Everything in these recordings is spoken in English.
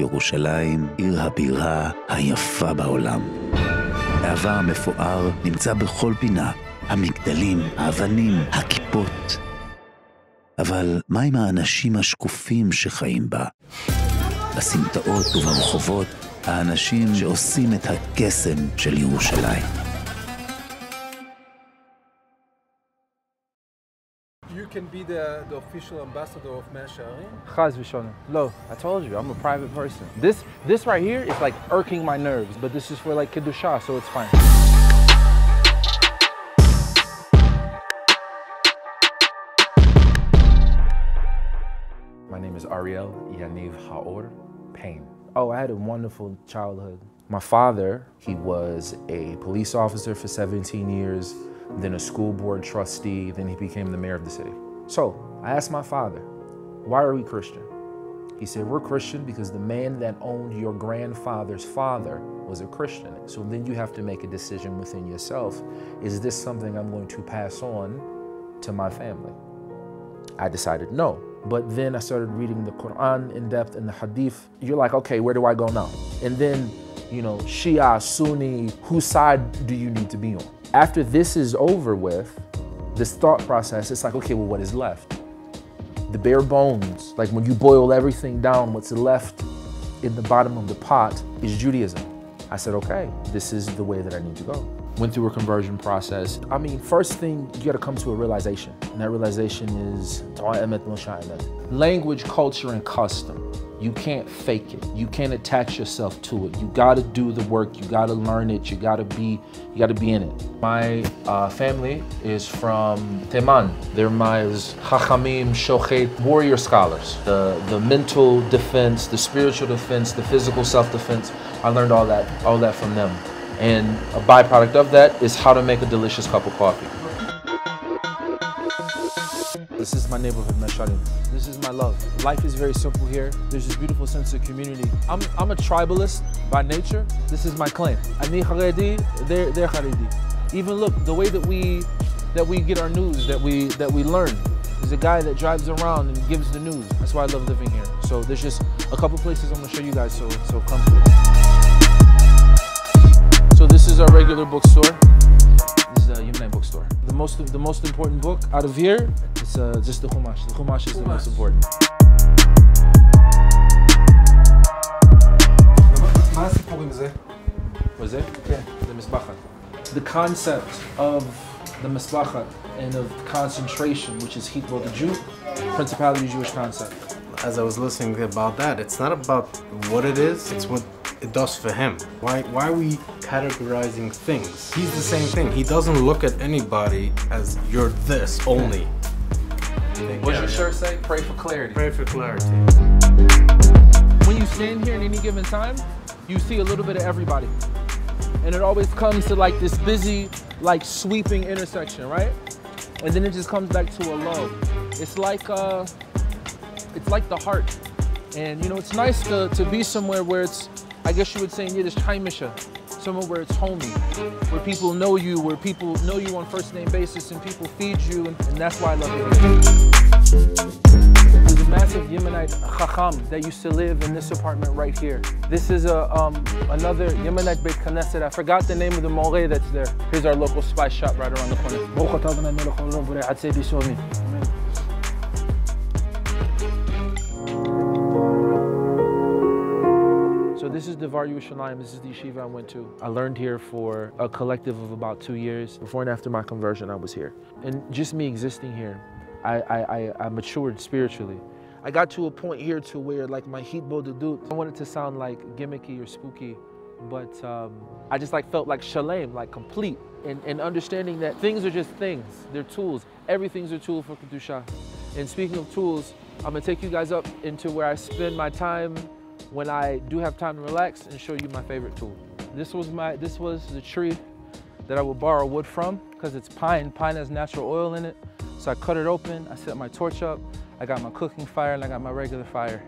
ירושלים, עיר הבירה היפה בעולם. העבר המפואר נמצא בכל פינה, המגדלים, האבנים, הכיפות. אבל מה עם האנשים השקופים שחיים בה? בסמטאות וברחובות, האנשים שעושים את הקסם של ירושלים. You can be the official ambassador of במאה שערים? חס ושלום. No, I told you, I'm a private person. This right here is like irking my nerves, but this is for like kedusha, so it's fine. My name is Ariel, Yeniv, Haor, פיין. Oh, I had a wonderful childhood. My father, he was a police officer for 17 years, then a school board trustee, then he became the mayor of the city. So I asked my father, why are we Christian? He said, we're Christian because the man that owned your grandfather's father was a Christian. So then you have to make a decision within yourself. Is this something I'm going to pass on to my family? I decided no. But then I started reading the Quran in depth and the Hadith. You're like, okay, where do I go now? And then, you know, Shia, Sunni, whose side do you need to be on? After this is over with, this thought process, it's like, okay, well, what is left? The bare bones, like when you boil everything down, what's left in the bottom of the pot is Judaism. I said, okay, this is the way that I need to go. Went through a conversion process. I mean, first thing, you gotta come to a realization. And that realization is language, culture, and custom. You can't fake it. You can't attach yourself to it. You gotta do the work. You gotta learn it. You gotta be in it. My family is from Teman. They're my Chachamim, Shochet, warrior scholars. The mental defense, the spiritual defense, the physical self-defense. I learned all that from them. And a byproduct of that is how to make a delicious cup of coffee. This is my neighborhood, Sharim. This is my love. Life is very simple here. There's this beautiful sense of community. I'm a tribalist by nature. This is my clan. Ani Haredi, they're Haredi. Even look, the way that we get our news, that we learn. There's a guy that drives around and gives the news. That's why I love living here. So there's just a couple places I'm gonna show you guys, so come to it. So this is our regular bookstore. This is a Yemeni bookstore. The most important book out of here is just the Chumash. The Chumash is the most important. מה הסיפור עם זה? וזה? כן, זה מסבחה. The concept of the מסבחה and of concentration, which is hitbo the Jew, principality Jewish concept. As I was listening about that, it's not about what it is, it's what it does for him. Why are we categorizing things? He's the same thing. He doesn't look at anybody as you're this only. What does your shirt say? Pray for clarity. Pray for clarity. When you stand here in any given time, you see a little bit of everybody. And it always comes to like this busy, like sweeping intersection, right? And then it just comes back to a low. It's like the heart. And you know, it's nice to be somewhere where it's, I guess you would say in Yiddish, heimisha, somewhere where it's homey, where people know you, where people know you on first name basis and people feed you, and that's why I love it. There's a massive Yemenite Chacham that used to live in this apartment right here. This is another Yemenite Beit Knesset. I forgot the name of the Moreh that's there. Here's our local spice shop right around the corner. So this is the Yerushalayim. This is the yeshiva I went to. I learned here for a collective of about 2 years. Before and after my conversion, I was here. And just me existing here, I matured spiritually. I got to a point here to where like my hitbo dedut, I wanted to sound like gimmicky or spooky, but I just like felt like shalem, like complete. And understanding that things are just things, they're tools. Everything's a tool for Kedusha. And speaking of tools, I'm gonna take you guys up into where I spend my time when I do have time to relax and show you my favorite tool. This was the tree that I would borrow wood from because it's pine. Pine has natural oil in it. So I cut it open, I set my torch up, I got my cooking fire and I got my regular fire.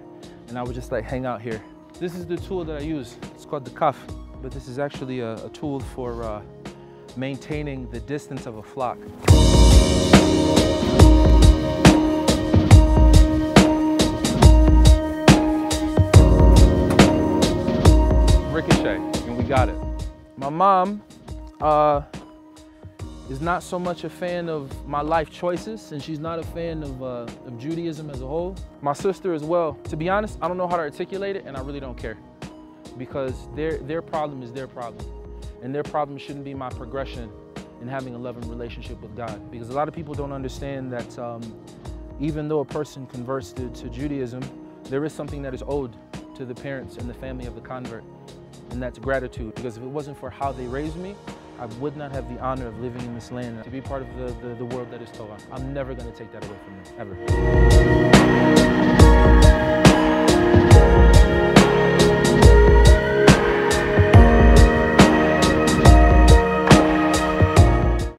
And I would just like hang out here. This is the tool that I use. It's called the kaf, but this is actually a tool for maintaining the distance of a flock. ricochet, and we got it. My mom is not so much a fan of my life choices, and she's not a fan of Judaism as a whole. My sister as well. To be honest, I don't know how to articulate it, and I really don't care. Because their problem is their problem. And their problem shouldn't be my progression in having a loving relationship with God. Because a lot of people don't understand that even though a person converts to Judaism, there is something that is owed to the parents and the family of the convert, and that's gratitude. Because if it wasn't for how they raised me, I would not have the honor of living in this land, to be part of the world that is Torah. I'm never going to take that away from them, ever.